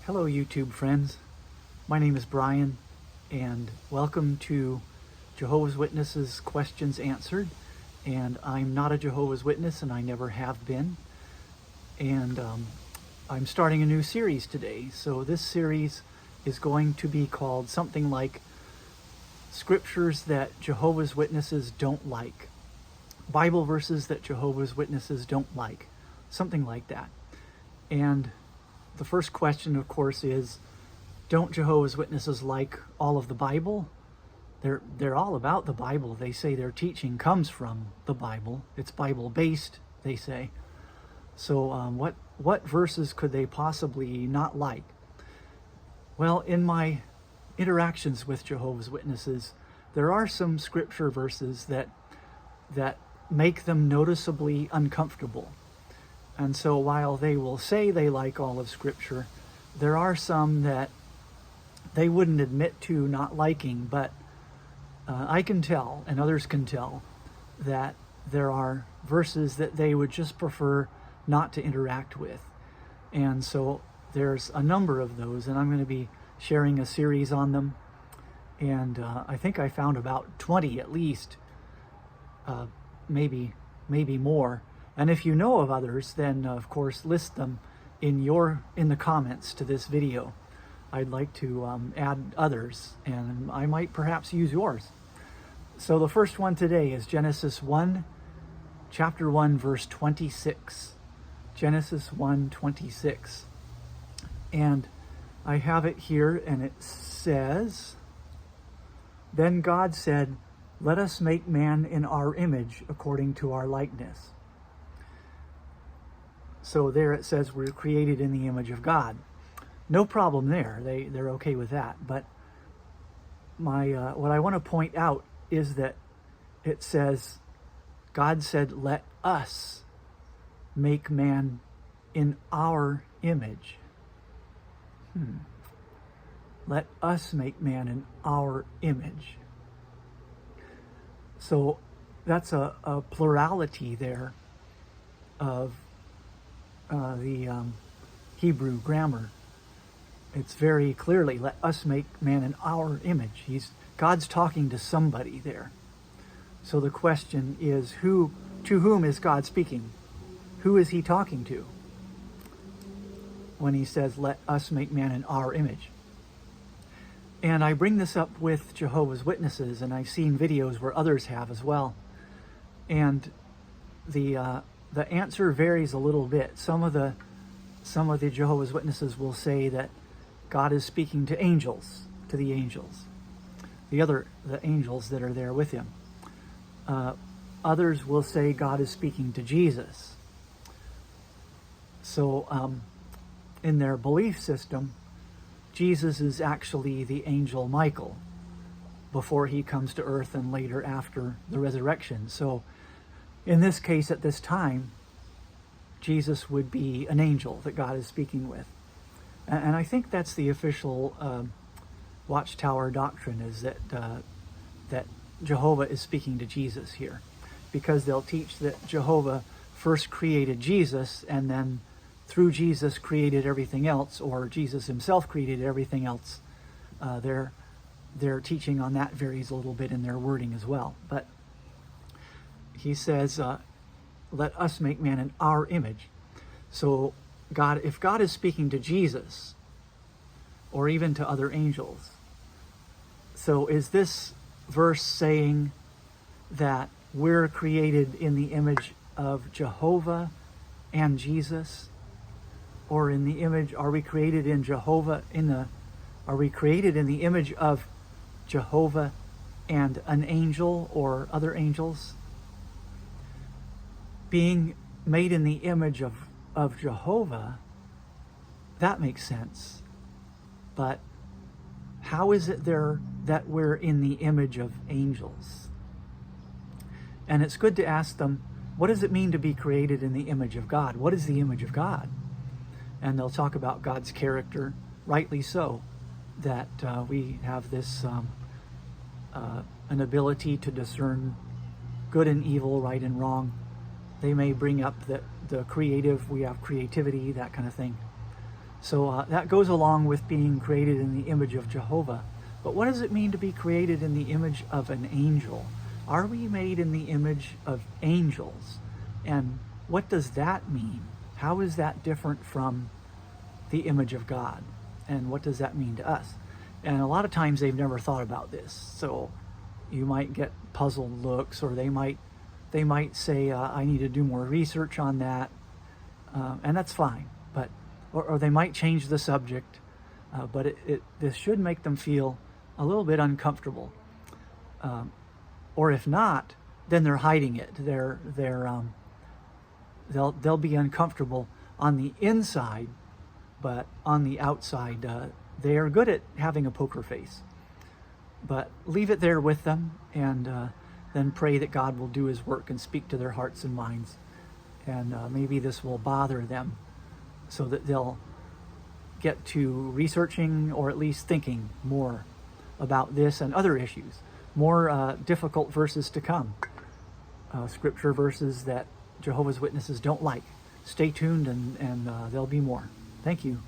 Hello YouTube friends, my name is Brian and welcome to Jehovah's Witnesses Questions Answered. And I'm not a Jehovah's Witness and I never have been. And I'm starting a new series today. So this series is going to be called something like Scriptures that Jehovah's Witnesses don't like. Bible verses that Jehovah's Witnesses don't like. Something like that. And the first question, of course, is, don't Jehovah's Witnesses like all of the Bible? They're all about the Bible. They say their teaching comes from the Bible. It's Bible-based, they say. So what verses could they possibly not like? Well, in my interactions with Jehovah's Witnesses, there are some scripture verses that make them noticeably uncomfortable. And so while they will say they like all of Scripture, there are some that they wouldn't admit to not liking, but I can tell, and others can tell, that there are verses that they would just prefer not to interact with. And so there's a number of those, and I'm going to be sharing a series on them. And I think I found about 20 at least, maybe more. And if you know of others, then of course list them in the comments to this video. I'd like to add others, and I might perhaps use yours. So the first one today is Genesis 1, chapter 1, verse 26. Genesis 1:26. And I have it here, and it says, "Then God said, 'Let us make man in our image, according to our likeness.'" So there it says we're created in the image of God. No problem there. They're okay with that. But what I want to point out is that it says, God said, "Let us make man in our image." Let us make man in our image. So that's a plurality there of the Hebrew grammar. It's very clearly, let us make man in our image. God's talking to somebody there. So the question is, to whom is God speaking? Who is he talking to when he says, let us make man in our image? And I bring this up with Jehovah's Witnesses, and I've seen videos where others have as well. And the answer varies a little bit. Some of the Jehovah's Witnesses will say that God is speaking to angels, the angels that are there with him. Others will say God is speaking to Jesus. So in their belief system, Jesus is actually the angel Michael before he comes to earth and later after the resurrection. So in this case, at this time, Jesus would be an angel that God is speaking with. And I think that's the official Watchtower doctrine, is that Jehovah is speaking to Jesus here. Because they'll teach that Jehovah first created Jesus, and then through Jesus created everything else, or Jesus himself created everything else. Their teaching on that varies a little bit in their wording as well. But he says, let us make man in our image. So if God is speaking to Jesus, or even to other angels, so is this verse saying that we're created in the image of Jehovah and Jesus? Or in the image, are we created in the image of Jehovah and an angel or other angels? Being made in the image of Jehovah, that makes sense. But how is it there that we're in the image of angels? And it's good to ask them, what does it mean to be created in the image of God? What is the image of God? And they'll talk about God's character, rightly so, that we have this an ability to discern good and evil, right and wrong. They may bring up the creative, we have creativity, that kind of thing. So that goes along with being created in the image of Jehovah. But what does it mean to be created in the image of an angel? Are we made in the image of angels? And what does that mean? How is that different from the image of God? And what does that mean to us? And a lot of times they've never thought about this. So you might get puzzled looks, or they might say, I need to do more research on that. And that's fine. But or they might change the subject. But this should make them feel a little bit uncomfortable. Or if not, then they're hiding it. They'll be uncomfortable on the inside, but on the outside, they are good at having a poker face. But leave it there with them, and then pray that God will do his work and speak to their hearts and minds. And maybe this will bother them so that they'll get to researching, or at least thinking more about this and other issues. More difficult verses to come. Scripture verses that Jehovah's Witnesses don't like. Stay tuned, and there'll be more. Thank you.